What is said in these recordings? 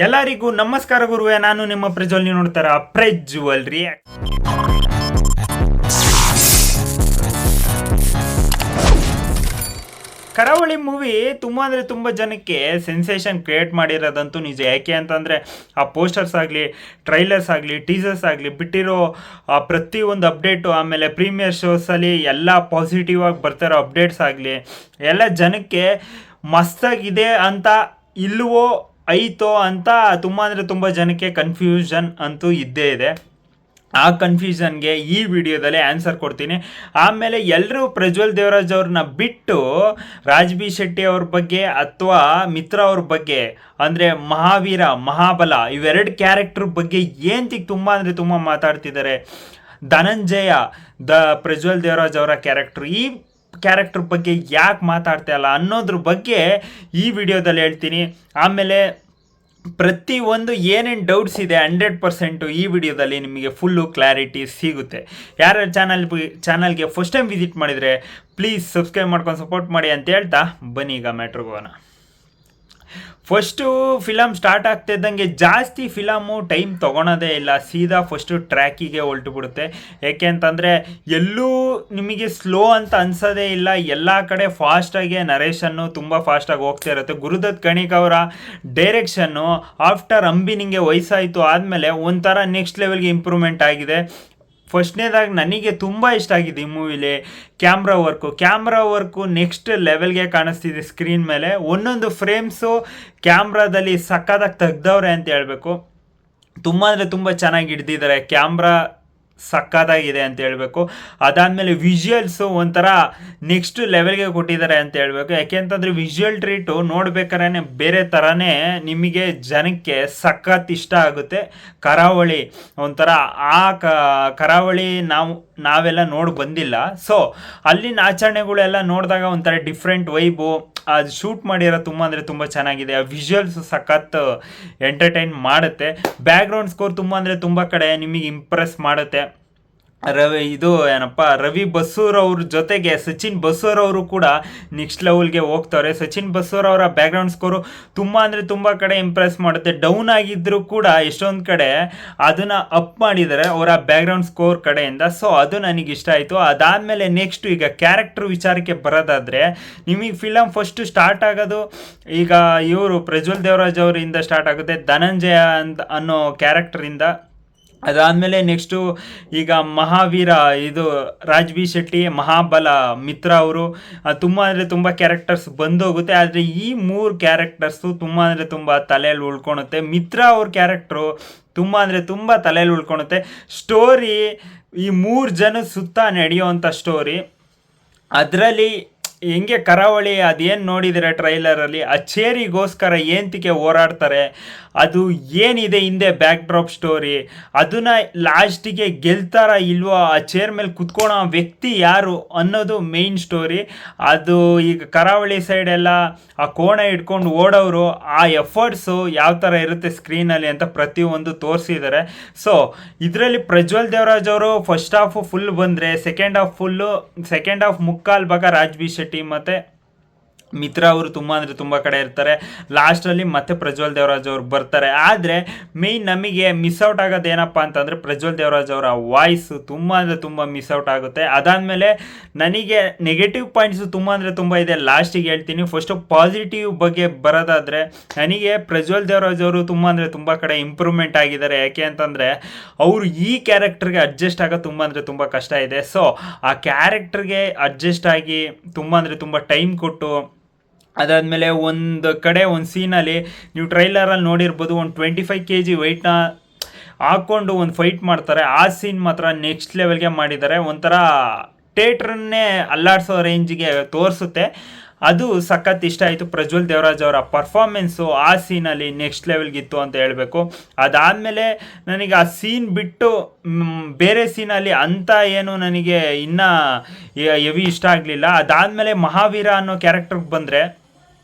ಎಲ್ಲರಿಗೂ ನಮಸ್ಕಾರ ಗುರುವೆ. ನಾನು ನಿಮ್ಮ ಪ್ರಜ್ವಲ್. ನೀವು ನೋಡ್ತಾರ ಪ್ರಜ್ವಲ್ ರಿಯಾಕ್ಟ್. ಕರಾವಳಿ ಮೂವಿ ತುಂಬ ಅಂದರೆ ತುಂಬ ಜನಕ್ಕೆ ಸೆನ್ಸೇಷನ್ ಕ್ರಿಯೇಟ್ ಮಾಡಿರೋದಂತೂ ನಿಜ. ಯಾಕೆ ಅಂತಂದರೆ ಆ ಪೋಸ್ಟರ್ಸ್ ಆಗಲಿ, ಟ್ರೈಲರ್ಸ್ ಆಗಲಿ, ಟೀಸರ್ಸ್ ಆಗಲಿ, ಬಿಟ್ಟಿರೋ ಪ್ರತಿಯೊಂದು ಅಪ್ಡೇಟು, ಆಮೇಲೆ ಪ್ರೀಮಿಯರ್ ಶೋಸಲ್ಲಿ ಎಲ್ಲ ಪಾಸಿಟಿವ್ ಆಗಿ ಬರ್ತಿರೋ ಅಪ್ಡೇಟ್ಸ್ ಆಗಲಿ, ಎಲ್ಲ ಜನಕ್ಕೆ ಮಸ್ತಾಗಿದೆ ಅಂತ ಇಲ್ವೋ ಐತೋ ಅಂತ ತುಂಬ ಅಂದರೆ ತುಂಬ ಜನಕ್ಕೆ ಕನ್ಫ್ಯೂಷನ್ ಅಂತೂ ಇದ್ದೇ ಇದೆ. ಆ ಕನ್ಫ್ಯೂಷನ್ಗೆ ಈ ವಿಡಿಯೋದಲ್ಲಿ ಆನ್ಸರ್ ಕೊಡ್ತೀನಿ. ಆಮೇಲೆ ಎಲ್ಲರೂ ಪ್ರಜ್ವಲ್ ದೇವರಾಜ್ ಅವ್ರನ್ನ ಬಿಟ್ಟು ರಾಜ್ ಬಿ ಶೆಟ್ಟಿ ಅವ್ರ ಬಗ್ಗೆ ಅಥವಾ ಮಿತ್ರ ಅವ್ರ ಬಗ್ಗೆ ಅಂದರೆ ಮಹಾವೀರ, ಮಹಾಬಲ ಇವೆರಡು ಕ್ಯಾರೆಕ್ಟರ್ ಬಗ್ಗೆ ಏಂತಿಗೆ ತುಂಬ ಅಂದರೆ ತುಂಬ ಮಾತಾಡ್ತಿದ್ದಾರೆ. ಧನಂಜಯ ಪ್ರಜ್ವಲ್ ದೇವರಾಜ್ ಅವರ ಕ್ಯಾರೆಕ್ಟರ್, ಈ ಕ್ಯಾರೆಕ್ಟರ್ ಬಗ್ಗೆ ಯಾಕೆ ಮಾತಾಡ್ತಾ ಇಲ್ಲ ಅನ್ನೋದ್ರ ಬಗ್ಗೆ ಈ ವಿಡಿಯೋದಲ್ಲಿ ಹೇಳ್ತೀನಿ. ಆಮೇಲೆ ಪ್ರತಿಯೊಂದು ಏನೇನು ಡೌಟ್ಸ್ ಇದೆ 100% ಈ ವಿಡಿಯೋದಲ್ಲಿ ನಿಮಗೆ ಫುಲ್ಲು ಕ್ಲಾರಿಟಿ ಸಿಗುತ್ತೆ. ಯಾರು ಚಾನಲ್ಗೆ ಫಸ್ಟ್ ಟೈಮ್ ವಿಸಿಟ್ ಮಾಡಿದರೆ ಪ್ಲೀಸ್ ಸಬ್ಸ್ಕ್ರೈಬ್ ಮಾಡ್ಕೊಂಡು ಸಪೋರ್ಟ್ ಮಾಡಿ ಅಂತ ಹೇಳ್ತಾ ಬನ್ನಿ ಈಗ ಮ್ಯಾಟ್ರಿಗೆ ಹೋಗೋಣ. ಫಸ್ಟು ಫಿಲಮ್ ಸ್ಟಾರ್ಟ್ ಆಗ್ತಿದ್ದಂಗೆ ಜಾಸ್ತಿ ಫಿಲಮು ಟೈಮ್ ತೊಗೊಳೋದೇ ಇಲ್ಲ, ಸೀದಾ ಫಸ್ಟು ಟ್ರ್ಯಾಕಿಗೆ ಹೊಲ್ಟುಬಿಡುತ್ತೆ. ಏಕೆ ಅಂತಂದರೆ ಎಲ್ಲೂ ನಿಮಗೆ ಸ್ಲೋ ಅಂತ ಅನ್ಸೋದೇ ಇಲ್ಲ. ಎಲ್ಲ ಕಡೆ ಫಾಸ್ಟಾಗಿ ನರೇಷನ್ನು ತುಂಬ ಫಾಸ್ಟಾಗಿ ಹೋಗ್ತಾ ಇರುತ್ತೆ. ಗುರುದತ್ ಕಣಿಕ್ ಅವರ ಡೈರೆಕ್ಷನ್ನು ಆಫ್ಟರ್ ಅಂಬಿ ನಿಂಗೆ ವಯಸ್ಸಾಯಿತು ಆದಮೇಲೆ ಒಂಥರ ನೆಕ್ಸ್ಟ್ ಲೆವೆಲ್ಗೆ ಇಂಪ್ರೂವ್ಮೆಂಟ್ ಆಗಿದೆ. ಫಸ್ಟ್ನೇದಾಗಿ ನನಗೆ ತುಂಬ ಇಷ್ಟ ಆಗಿದೆ ಈ ಮೂವಿಲಿ ಕ್ಯಾಮ್ರಾ ವರ್ಕು ನೆಕ್ಸ್ಟ್ ಲೆವೆಲ್ಗೆ ಕಾಣಿಸ್ತಿದೆ ಸ್ಕ್ರೀನ್ ಮೇಲೆ. ಒಂದೊಂದು ಫ್ರೇಮ್ಸು ಕ್ಯಾಮ್ರಾದಲ್ಲಿ ಸಕ್ಕದಾಗಿ ತೆಗ್ದವ್ರೆ ಅಂತ ಹೇಳಬೇಕು. ತುಂಬ ಅಂದರೆ ತುಂಬ ಚೆನ್ನಾಗಿ ಹಿಡ್ದಿದ್ದಾರೆ, ಕ್ಯಾಮ್ರಾ ಸಕ್ಕದಾಗಿದೆ ಅಂತ ಹೇಳಬೇಕು. ಅದಾದಮೇಲೆ ವಿಜುವಲ್ಸು ಒಂಥರ ನೆಕ್ಸ್ಟ್ ಲೆವೆಲ್ಗೆ ಕೊಟ್ಟಿದ್ದಾರೆ ಅಂತ ಹೇಳಬೇಕು. ಯಾಕೆಂತಂದರೆ ವಿಜುವಲ್ ಟ್ರೀಟು ನೋಡ್ಬೇಕಾದ್ರೆ ಬೇರೆ ಥರನೇ ನಿಮಗೆ ಜನಕ್ಕೆ ಸಖತ್ ಇಷ್ಟ ಆಗುತ್ತೆ. ಕರಾವಳಿ ಒಂಥರ ಕರಾವಳಿ ನಾವೆಲ್ಲ ನೋಡಿ ಬಂದಿಲ್ಲ. ಸೊ ಅಲ್ಲಿನ ಆಚರಣೆಗಳೆಲ್ಲ ನೋಡಿದಾಗ ಒಂಥರ ಡಿಫ್ರೆಂಟ್ ವೈಬು. ಅದು ಶೂಟ್ ಮಾಡಿರೋ ತುಂಬ ಅಂದರೆ ತುಂಬ ಚೆನ್ನಾಗಿದೆ. ಆ ವಿಜುವಲ್ಸ್ ಸಖತ್ ಎಂಟರ್ಟೈನ್ ಮಾಡುತ್ತೆ. ಬ್ಯಾಕ್ಗ್ರೌಂಡ್ ಸ್ಕೋರ್ ತುಂಬ ಅಂದರೆ ತುಂಬ ಕಡೆ ನಿಮಗೆ ಇಂಪ್ರೆಸ್ ಮಾಡುತ್ತೆ. ರವಿ ಬಸ್ಸೂರ್ ಅವ್ರ ಜೊತೆಗೆ ಸಚಿನ್ ಬಸ್ಸೂರ್ ಅವರು ಕೂಡ ನೆಕ್ಸ್ಟ್ ಲೆವೆಲ್ಗೆ ಹೋಗ್ತಾರೆ. ಸಚಿನ್ ಬಸ್ಸೂರ್ ಅವರ ಬ್ಯಾಕ್ಗ್ರೌಂಡ್ ಸ್ಕೋರು ತುಂಬ ಅಂದರೆ ತುಂಬ ಕಡೆ ಇಂಪ್ರೆಸ್ ಮಾಡುತ್ತೆ. ಡೌನ್ ಆಗಿದ್ದರೂ ಕೂಡ ಎಷ್ಟೊಂದು ಕಡೆ ಅದನ್ನು ಅಪ್ ಮಾಡಿದ್ದಾರೆ ಅವರ ಬ್ಯಾಕ್ಗ್ರೌಂಡ್ ಸ್ಕೋರ್ ಕಡೆಯಿಂದ. ಸೊ ಅದು ನನಗೆ ಇಷ್ಟ ಆಯಿತು. ಅದಾದಮೇಲೆ ನೆಕ್ಸ್ಟ್ ಈಗ ಕ್ಯಾರೆಕ್ಟರ್ ವಿಚಾರಕ್ಕೆ ಬರೋದಾದರೆ ನಿಮಗೆ ಫಿಲಮ್ ಫಸ್ಟು ಸ್ಟಾರ್ಟ್ ಆಗೋದು ಈಗ ಇವರು ಪ್ರಜ್ವಲ್ ದೇವರಾಜ್ ಅವರಿಂದ ಸ್ಟಾರ್ಟ್ ಆಗುತ್ತೆ, ಧನಂಜಯ ಅನ್ನೋ ಕ್ಯಾರೆಕ್ಟರಿಂದ. ಅದಾದಮೇಲೆ ನೆಕ್ಸ್ಟು ಈಗ ಮಹಾವೀರ ಇದು ರಾಜ್ ಬಿ ಶೆಟ್ಟಿ, ಮಹಾಬಲ ಮಿತ್ರ ಅವರು ತುಂಬ ಅಂದರೆ ತುಂಬ ಕ್ಯಾರೆಕ್ಟರ್ಸ್ ಬಂದೋಗುತ್ತೆ. ಆದರೆ ಈ 3 ಕ್ಯಾರೆಕ್ಟರ್ಸು ತುಂಬ ಅಂದರೆ ತುಂಬ ತಲೆಯಲ್ಲಿ ಉಳ್ಕೊಳುತ್ತೆ. ಮಿತ್ರ ಅವ್ರ ಕ್ಯಾರೆಕ್ಟ್ರು ತುಂಬ ಅಂದರೆ ತುಂಬ ತಲೆಯಲ್ಲಿ ಉಳ್ಕೊಳುತ್ತೆ. ಸ್ಟೋರಿ ಈ 3 ಜನ ಸುತ್ತ ನಡೆಯುವಂಥ ಸ್ಟೋರಿ. ಅದರಲ್ಲಿ ಹೆಂಗೆ ಕರಾವಳಿ ಅದೇನು ನೋಡಿದರೆ ಟ್ರೈಲರಲ್ಲಿ ಆ ಚೇರಿಗೋಸ್ಕರ ಏಂತಿಕೆ ಹೋರಾಡ್ತಾರೆ, ಅದು ಏನಿದೆ ಹಿಂದೆ ಬ್ಯಾಕ್ ಡ್ರಾಪ್ ಸ್ಟೋರಿ, ಅದನ್ನು ಲಾಸ್ಟಿಗೆ ಗೆಲ್ತಾರ ಇಲ್ವೋ, ಆ ಚೇರ್ ಮೇಲೆ ಕುತ್ಕೊಳ್ಳೋ ವ್ಯಕ್ತಿ ಯಾರು ಅನ್ನೋದು ಮೇಯ್ನ್ ಸ್ಟೋರಿ. ಅದು ಈಗ ಕರಾವಳಿ ಸೈಡೆಲ್ಲ ಆ ಕೋಣ ಇಟ್ಕೊಂಡು ಓಡೋರು, ಆ ಎಫರ್ಟ್ಸು ಯಾವ ಥರ ಇರುತ್ತೆ ಸ್ಕ್ರೀನಲ್ಲಿ ಅಂತ ಪ್ರತಿಯೊಂದು ತೋರಿಸಿದ್ದಾರೆ. ಸೊ ಇದರಲ್ಲಿ ಪ್ರಜ್ವಲ್ ದೇವರಾಜ್ ಅವರು ಫಸ್ಟ್ ಹಾಫು ಫುಲ್ ಬಂದರೆ ಸೆಕೆಂಡ್ ಹಾಫ್ ಮುಕ್ಕಾಲು ಭಾಗ ರಾಜ್ ಬಿ ಶೆಟ್ಟಿ ಮತ್ತು ಮಿತ್ರ ಅವರು ತುಂಬ ಅಂದರೆ ತುಂಬ ಕಡೆ ಇರ್ತಾರೆ. ಲಾಸ್ಟಲ್ಲಿ ಮತ್ತೆ ಪ್ರಜ್ವಲ್ ದೇವರಾಜ್ ಅವರು ಬರ್ತಾರೆ. ಆದರೆ ಮೇಯ್ನ್ ನಮಗೆ ಮಿಸ್ ಔಟ್ ಆಗೋದು ಏನಪ್ಪ ಅಂತಂದರೆ ಪ್ರಜ್ವಲ್ ದೇವರಾಜ್ ಅವರ ವಾಯ್ಸು ತುಂಬ ಅಂದರೆ ತುಂಬ ಮಿಸ್ ಔಟ್ ಆಗುತ್ತೆ. ಅದಾದಮೇಲೆ ನನಗೆ ನೆಗೆಟಿವ್ ಪಾಯಿಂಟ್ಸು ತುಂಬ ಅಂದರೆ ತುಂಬ ಇದೆ, ಲಾಸ್ಟಿಗೆ ಹೇಳ್ತೀನಿ. ಫಸ್ಟು ಪಾಸಿಟಿವ್ ಬಗ್ಗೆ ಬರೋದಾದರೆ ನನಗೆ ಪ್ರಜ್ವಲ್ ದೇವರಾಜ್ ಅವರು ತುಂಬ ಅಂದರೆ ತುಂಬ ಕಡೆ ಇಂಪ್ರೂವ್ಮೆಂಟ್ ಆಗಿದ್ದಾರೆ. ಯಾಕೆ ಅಂತಂದರೆ ಅವರು ಈ ಕ್ಯಾರೆಕ್ಟರ್ಗೆ ಅಡ್ಜಸ್ಟ್ ಆಗೋದು ತುಂಬ ಅಂದರೆ ತುಂಬ ಕಷ್ಟ ಇದೆ. ಸೊ ಆ ಕ್ಯಾರೆಕ್ಟರ್ಗೆ ಅಡ್ಜಸ್ಟ್ ಆಗಿ ತುಂಬ ಅಂದರೆ ತುಂಬ ಟೈಮ್ ಕೊಟ್ಟು, ಅದಾದಮೇಲೆ ಒಂದು ಸೀನಲ್ಲಿ ನೀವು ಟ್ರೈಲರಲ್ಲಿ ನೋಡಿರ್ಬೋದು, ಒಂದು 25 kg ವೆಯ್ಟ್ನ ಹಾಕ್ಕೊಂಡು ಒಂದು ಫೈಟ್ ಮಾಡ್ತಾರೆ. ಆ ಸೀನ್ ಮಾತ್ರ ನೆಕ್ಸ್ಟ್ ಲೆವೆಲ್ಗೆ ಮಾಡಿದ್ದಾರೆ. ಒಂಥರ ಥಿಯೇಟ್ರನ್ನೇ ಅಲ್ಲಾಡಿಸೋ ರೇಂಜಿಗೆ ತೋರಿಸುತ್ತೆ. ಅದು ಸಖತ್ ಇಷ್ಟ ಆಯಿತು. ಪ್ರಜ್ವಲ್ ದೇವರಾಜ್ ಅವರ ಪರ್ಫಾರ್ಮೆನ್ಸು ಆ ಸೀನಲ್ಲಿ ನೆಕ್ಸ್ಟ್ ಲೆವೆಲ್ಗಿತ್ತು ಅಂತ ಹೇಳಬೇಕು. ಅದಾದಮೇಲೆ ನನಗೆ ಆ ಸೀನ್ ಬಿಟ್ಟು ಬೇರೆ ಸೀನಲ್ಲಿ ಅಂತ ಏನು ನನಗೆ ಇನ್ನೂ ಹೆವಿ ಇಷ್ಟ ಆಗಲಿಲ್ಲ. ಅದಾದಮೇಲೆ ಮಹಾವೀರ ಅನ್ನೋ ಕ್ಯಾರೆಕ್ಟರ್ಗೆ ಬಂದರೆ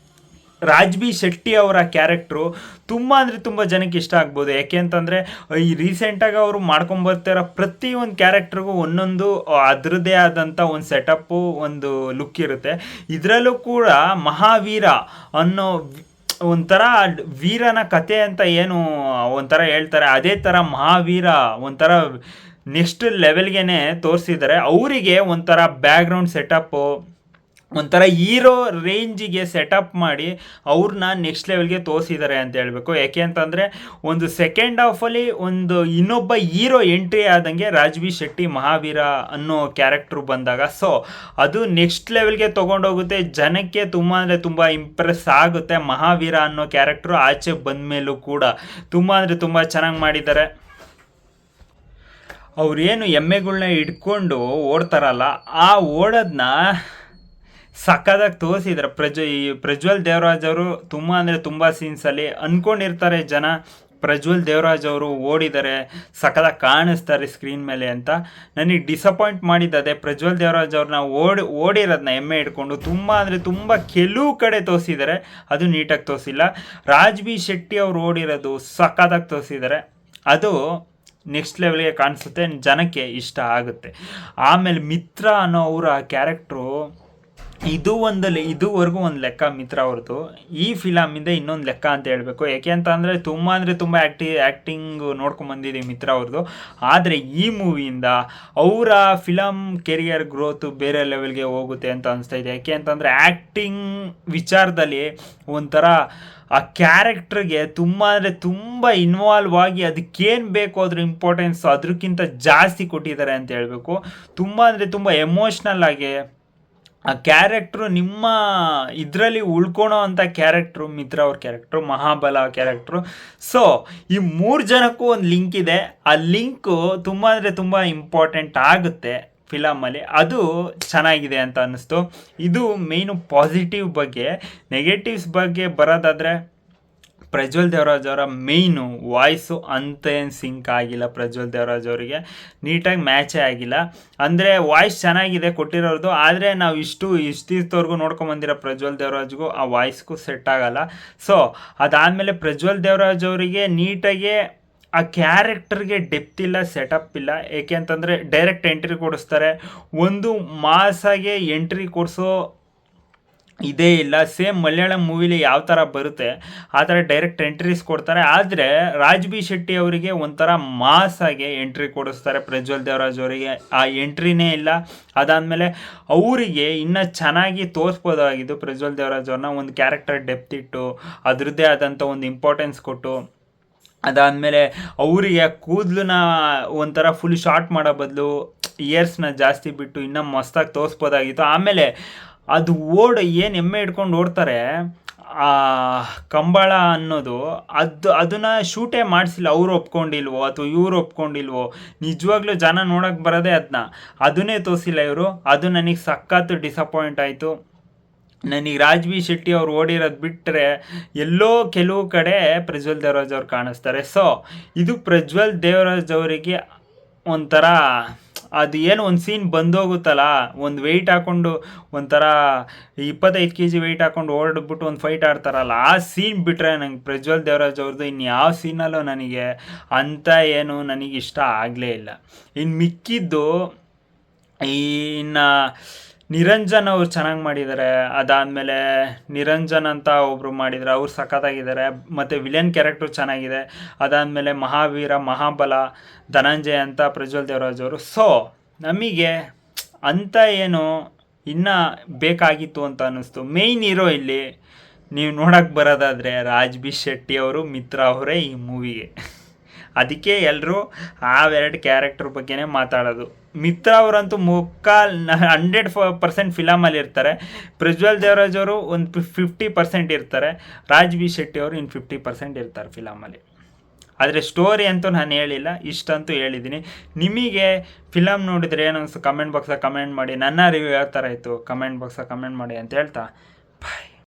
ರಾಜ್ ಬಿ ಶೆಟ್ಟಿ ಅವರ ಕ್ಯಾರೆಕ್ಟ್ರು ತುಂಬ ಅಂದರೆ ತುಂಬ ಜನಕ್ಕೆ ಇಷ್ಟ ಆಗ್ಬೋದು. ಯಾಕೆ ಅಂತಂದರೆ ಈ ರೀಸೆಂಟಾಗಿ ಅವರು ಮಾಡ್ಕೊಂಬರ್ತಿರೋ ಪ್ರತಿಯೊಂದು ಕ್ಯಾರೆಕ್ಟ್ರಿಗೂ ಒಂದೊಂದು ಅದರದ್ದೇ ಆದಂಥ ಒಂದು ಸೆಟಪ್ಪು, ಒಂದು ಲುಕ್ ಇರುತ್ತೆ. ಇದರಲ್ಲೂ ಕೂಡ ಮಹಾವೀರ ಅನ್ನೋ ಒಂಥರ ವೀರನ ಕತೆ ಅಂತ ಏನು ಒಂಥರ ಹೇಳ್ತಾರೆ, ಅದೇ ಥರ ಮಹಾವೀರ ಒಂಥರ ನೆಕ್ಸ್ಟ್ ಲೆವೆಲ್ಗೆ ತೋರಿಸಿದ್ದಾರೆ. ಅವರಿಗೆ ಒಂಥರ ಬ್ಯಾಕ್ಗ್ರೌಂಡ್ ಸೆಟಪ್ಪು ಒಂಥರ ಹೀರೋ ರೇಂಜಿಗೆ ಸೆಟಪ್ ಮಾಡಿ ಅವ್ರನ್ನ ನೆಕ್ಸ್ಟ್ ಲೆವೆಲ್ಗೆ ತೋರಿಸಿದ್ದಾರೆ ಅಂತ ಹೇಳಬೇಕು. ಯಾಕೆ ಅಂತಂದರೆ ಒಂದು ಸೆಕೆಂಡ್ ಹಾಫಲ್ಲಿ ಒಂದು ಇನ್ನೊಬ್ಬ ಹೀರೋ ಎಂಟ್ರಿ ಆದಂಗೆ ರಾಜ್ಬಿ ಶೆಟ್ಟಿ ಮಹಾವೀರ ಅನ್ನೋ ಕ್ಯಾರೆಕ್ಟ್ರು ಬಂದಾಗ, ಸೊ ಅದು ನೆಕ್ಸ್ಟ್ ಲೆವೆಲ್ಗೆ ತೊಗೊಂಡೋಗುತ್ತೆ. ಜನಕ್ಕೆ ತುಂಬ ಅಂದರೆ ತುಂಬ ಇಂಪ್ರೆಸ್ ಆಗುತ್ತೆ. ಮಹಾವೀರ ಅನ್ನೋ ಕ್ಯಾರೆಕ್ಟ್ರು ಆಚೆ ಬಂದ ಮೇಲೂ ಕೂಡ ತುಂಬ ಅಂದರೆ ತುಂಬ ಚೆನ್ನಾಗಿ ಮಾಡಿದ್ದಾರೆ. ಅವ್ರೇನು ಎಮ್ಮೆಗಳ್ನ ಹಿಡ್ಕೊಂಡು ಓಡ್ತಾರಲ್ಲ, ಆ ಓಡೋದನ್ನ ಸಕ್ಕದಾಗಿ ತೋರಿಸಿದ್ದಾರೆ. ಪ್ರಜ್ವಲ್ ದೇವರಾಜ್ ಅವರು ತುಂಬ ಅಂದರೆ ತುಂಬ ಸೀನ್ಸಲ್ಲಿ ಅಂದ್ಕೊಂಡಿರ್ತಾರೆ ಜನ ಪ್ರಜ್ವಲ್ ದೇವರಾಜ್ ಅವರು ಓಡಿದ್ದಾರೆ, ಸಕ್ಕದಾಗಿ ಕಾಣಿಸ್ತಾರೆ ಸ್ಕ್ರೀನ್ ಮೇಲೆ ಅಂತ. ನನಗೆ ಡಿಸಪಾಯಿಂಟ್ ಮಾಡಿದ್ದದೆ ಪ್ರಜ್ವಲ್ ದೇವರಾಜ್ ಅವ್ರನ್ನ ಓಡಿರೋದನ್ನ ಎಮ್ಮೆ ಹಿಡ್ಕೊಂಡು ತುಂಬ ಅಂದರೆ ತುಂಬ ಕೆಲವು ಕಡೆ ತೋರಿಸಿದ್ದಾರೆ, ಅದು ನೀಟಾಗಿ ತೋರಿಸಿಲ್ಲ. ರಾಜ್ಬಿ ಶೆಟ್ಟಿ ಅವ್ರು ಓಡಿರೋದು ಸಕ್ಕದಾಗಿ ತೋರಿಸಿದ್ದಾರೆ, ಅದು ನೆಕ್ಸ್ಟ್ ಲೆವೆಲ್ಗೆ ಕಾಣಿಸುತ್ತೆ, ಜನಕ್ಕೆ ಇಷ್ಟ ಆಗುತ್ತೆ. ಆಮೇಲೆ ಮಿತ್ರ ಅನ್ನೋ ಅವರ ಕ್ಯಾರೆಕ್ಟ್ರು ಇದುವರೆಗೂ ಒಂದು ಲೆಕ್ಕ ಮಿತ್ರ ಅವ್ರದ್ದು. ಈ ಫಿಲಮಿಂದ ಇನ್ನೊಂದು ಲೆಕ್ಕ ಅಂತ ಹೇಳಬೇಕು. ಯಾಕೆ ಅಂತ ಅಂದರೆ ತುಂಬ ಆ್ಯಕ್ಟಿಂಗ್ ನೋಡ್ಕೊಂಬಂದಿದ್ದೀವಿ ಮಿತ್ರ ಅವ್ರದ್ದು. ಆದರೆ ಈ ಮೂವಿಯಿಂದ ಅವರ ಫಿಲಮ್ ಕೆರಿಯರ್ ಗ್ರೋತು ಬೇರೆ ಲೆವೆಲ್ಗೆ ಹೋಗುತ್ತೆ ಅಂತ ಅನಿಸ್ತಾ ಇದೆ. ಯಾಕೆ ಅಂತಂದರೆ ಆ್ಯಕ್ಟಿಂಗ್ ವಿಚಾರದಲ್ಲಿ ಒಂಥರ ಆ ಕ್ಯಾರೆಕ್ಟ್ರಿಗೆ ತುಂಬ ಅಂದರೆ ತುಂಬ ಇನ್ವಾಲ್ವ್ ಆಗಿ ಅದಕ್ಕೇನು ಬೇಕು ಅದ್ರ ಇಂಪಾರ್ಟೆನ್ಸ್ ಅದಕ್ಕಿಂತ ಜಾಸ್ತಿ ಕೊಟ್ಟಿದ್ದಾರೆ ಅಂತ ಹೇಳಬೇಕು. ತುಂಬ ಅಂದರೆ ತುಂಬ ಎಮೋಷ್ನಲ್ ಆಗಿ ಆ ಕ್ಯಾರೆಕ್ಟ್ರು ನಿಮ್ಮ ಇದರಲ್ಲಿ ಉಳ್ಕೊಳೋ ಅಂಥ ಕ್ಯಾರೆಕ್ಟ್ರು ಮಿತ್ರ ಅವ್ರ ಕ್ಯಾರೆಕ್ಟ್ರು, ಮಹಾಬಲ ಕ್ಯಾರೆಕ್ಟ್ರು. ಸೊ ಈ 3 ಜನಕ್ಕೂ ಒಂದು ಲಿಂಕ್ ಇದೆ. ಆ ಲಿಂಕು ತುಂಬ ಅಂದರೆ ತುಂಬ ಇಂಪಾರ್ಟೆಂಟ್ ಆಗುತ್ತೆ ಫಿಲಮಲ್ಲಿ, ಅದು ಚೆನ್ನಾಗಿದೆ ಅಂತ ಅನ್ನಿಸ್ತು. ಇದು ಮೇಯ್ನು ಪಾಸಿಟಿವ್ ಬಗ್ಗೆ. ನೆಗೆಟಿವ್ಸ್ ಬಗ್ಗೆ ಬರೋದಾದರೆ ಪ್ರಜ್ವಲ್ ದೇವರಾಜ್ ಅವರ ಮೇಯ್ನು ವಾಯ್ಸು ಅಂತೇನು ಸಿಂಕ್ ಆಗಿಲ್ಲ. ಪ್ರಜ್ವಲ್ ದೇವರಾಜ್ ಅವರಿಗೆ ನೀಟಾಗಿ ಮ್ಯಾಚೇ ಆಗಿಲ್ಲ. ಅಂದರೆ ವಾಯ್ಸ್ ಚೆನ್ನಾಗಿದೆ ಕೊಟ್ಟಿರೋದು, ಆದರೆ ನಾವು ಇಷ್ಟಿವರೆಗೂ ನೋಡ್ಕೊಂಬಂದಿರೋ ಪ್ರಜ್ವಲ್ ದೇವರಾಜ್ಗೂ ಆ ವಾಯ್ಸ್ಗೂ ಸೆಟ್ ಆಗಲ್ಲ. ಸೊ ಅದಾದಮೇಲೆ ಪ್ರಜ್ವಲ್ ದೇವರಾಜ್ ಅವರಿಗೆ ನೀಟಾಗಿ ಆ ಕ್ಯಾರೆಕ್ಟರ್ಗೆ ಡೆಪ್ತ್ ಇಲ್ಲ, ಸೆಟಪ್ ಇಲ್ಲ. ಏಕೆ ಅಂತಂದರೆ ಡೈರೆಕ್ಟ್ ಎಂಟ್ರಿ ಕೊಡಿಸ್ತಾರೆ, ಒಂದು ಮಾಸಾಗೆ ಎಂಟ್ರಿ ಕೊಡಿಸೋ ಇದೇ ಇಲ್ಲ. ಸೇಮ್ ಮಲಯಾಳಂ ಮೂವಿಲಿ ಯಾವ ಥರ ಬರುತ್ತೆ ಆ ಥರ ಡೈರೆಕ್ಟ್ ಎಂಟ್ರೀಸ್ ಕೊಡ್ತಾರೆ. ಆದರೆ ರಾಜ್ಬಿ ಶೆಟ್ಟಿ ಅವರಿಗೆ ಒಂಥರ ಮಾಸಾಗೆ ಎಂಟ್ರಿ ಕೊಡಿಸ್ತಾರೆ. ಪ್ರಜ್ವಲ್ ದೇವರಾಜ್ ಅವರಿಗೆ ಆ ಎಂಟ್ರಿನೇ ಇಲ್ಲ. ಅದಾದಮೇಲೆ ಅವರಿಗೆ ಇನ್ನೂ ಚೆನ್ನಾಗಿ ತೋರಿಸ್ಬೋದಾಗಿದ್ದು ಪ್ರಜ್ವಲ್ ದೇವರಾಜ್ ಅವ್ರನ್ನ ಒಂದು ಕ್ಯಾರೆಕ್ಟರ್ ಡೆಪ್ತ್ ಇಟ್ಟು ಅದರದ್ದೇ ಆದಂಥ ಒಂದು ಇಂಪಾರ್ಟೆನ್ಸ್ ಕೊಟ್ಟು, ಅದಾದಮೇಲೆ ಅವರಿಗೆ ಕೂದಲನ್ನ ಒಂಥರ ಫುಲ್ ಶಾರ್ಟ್ ಮಾಡೋ ಬದಲು ಇಯರ್ಸ್ನ ಜಾಸ್ತಿ ಬಿಟ್ಟು ಇನ್ನೂ ಮಸ್ತಾಗಿ ತೋರಿಸ್ಬೋದಾಗಿತ್ತು. ಆಮೇಲೆ ಅದು ಏನು ಎಮ್ಮೆ ಹಿಡ್ಕೊಂಡು ಓಡ್ತಾರೆ ಆ ಕಂಬಳ ಅನ್ನೋದು, ಅದನ್ನು ಶೂಟೇ ಮಾಡಿಸಿಲ್ಲ. ಅವ್ರು ಒಪ್ಕೊಂಡಿಲ್ವೋ ಅಥವಾ ಇವ್ರು ಒಪ್ಕೊಂಡಿಲ್ವೋ, ನಿಜವಾಗ್ಲೂ ಜನ ನೋಡೋಕ್ಕೆ ಬರೋದೇ ಅದನ್ನೇ ತೋರಿಸಿಲ್ಲ ಇವರು. ಅದು ನನಗೆ ಸಖತ್ತು ಡಿಸಪಾಯಿಂಟ್ ಆಯಿತು. ನನಗೆ ರಾಜ್ಬಿ ಶೆಟ್ಟಿ ಅವ್ರು ಓಡಿರೋದು ಬಿಟ್ಟರೆ ಎಲ್ಲೋ ಕೆಲವು ಕಡೆ ಪ್ರಜ್ವಲ್ ದೇವರಾಜ್ ಅವ್ರು ಕಾಣಿಸ್ತಾರೆ. ಸೊ ಇದು ಪ್ರಜ್ವಲ್ ದೇವರಾಜ್ ಅವರಿಗೆ ಒಂಥರ ಅದು ಏನು ಒಂದು ಸೀನ್ ಬಂದೋಗುತ್ತಲ್ಲ, ಒಂದು ವೆಯ್ಟ್ ಹಾಕ್ಕೊಂಡು ಒಂಥರ 25 kg ವೆಯ್ಟ್ ಹಾಕ್ಕೊಂಡು ಓಡಿಬಿಟ್ಟು ಒಂದು ಫೈಟ್ ಆಡ್ತಾರಲ್ಲ, ಆ ಸೀನ್ ಬಿಟ್ಟರೆ ನಂಗೆ ಪ್ರಜ್ವಲ್ ದೇವರಾಜ್ ಅವ್ರದ್ದು ಇನ್ಯಾವ ಸೀನಲ್ಲೂ ನನಗೆ ಅಂತ ಏನು ನನಗೆ ಇಷ್ಟ ಆಗಲೇ ಇಲ್ಲ. ಇನ್ನು ಮಿಕ್ಕಿದ್ದು ಇನ್ನು ನಿರಂಜನ್ ಅವ್ರು ಚೆನ್ನಾಗಿ ಮಾಡಿದ್ದಾರೆ. ಅದಾದಮೇಲೆ ನಿರಂಜನ್ ಅಂತ ಒಬ್ಬರು ಮಾಡಿದ್ದಾರೆ, ಅವ್ರು ಸಖತ್ತಾಗಿದ್ದಾರೆ. ಮತ್ತು ವಿಲನ್ ಕ್ಯಾರೆಕ್ಟ್ರು ಚೆನ್ನಾಗಿದೆ. ಅದಾದಮೇಲೆ ಮಹಾವೀರ, ಮಹಾಬಲ, ಧನಂಜಯ ಅಂತ ಪ್ರಜ್ವಲ್ ದೇವರಾಜ್ ಅವರು. ಸೊ ನಮಗೆ ಅಂತ ಏನು ಇನ್ನೂ ಬೇಕಾಗಿತ್ತು ಅಂತ ಅನ್ನಿಸ್ತು. ಮೇಯ್ನ್ ಹೀರೋ ಇಲ್ಲಿ ನೀವು ನೋಡೋಕ್ಕೆ ಬರೋದಾದರೆ ರಾಜ್ಬಿ ಶೆಟ್ಟಿ ಅವರು, ಮಿತ್ರ ಅವರೇ ಈ ಮೂವಿಗೆ. ಅದಕ್ಕೆ ಎಲ್ಲರೂ ಆ 2 ಕ್ಯಾರೆಕ್ಟರ್ ಬಗ್ಗೆನೇ ಮಾತಾಡೋದು. ಮಿತ್ರ ಅವರಂತೂ 100% ಫಿಲಮಲ್ಲಿ ಇರ್ತಾರೆ. ಪ್ರಜ್ವಲ್ ದೇವರಾಜ್ ಅವರು ಒಂದು 50% ಇರ್ತಾರೆ. ರಾಜ್ಬಿ ಶೆಟ್ಟಿ ಅವರು ಇನ್ನು 50% ಇರ್ತಾರೆ ಫಿಲಮಲ್ಲಿ. ಆದರೆ ಸ್ಟೋರಿ ಅಂತೂ ನಾನು ಹೇಳಿಲ್ಲ, ಇಷ್ಟಂತೂ ಹೇಳಿದ್ದೀನಿ. ನಿಮಗೆ ಫಿಲಮ್ ನೋಡಿದರೆ ಏನು ಅನಿಸ್ತು ಕಮೆಂಟ್ ಬಾಕ್ಸಾಗ ಕಮೆಂಟ್ ಮಾಡಿ. ನನ್ನ ರಿವ್ಯೂ ಯಾವ ಥರ ಇತ್ತು ಕಮೆಂಟ್ ಬಾಕ್ಸಾಗ ಕಮೆಂಟ್ ಮಾಡಿ ಅಂತ ಹೇಳ್ತಾ ಬಾಯ್.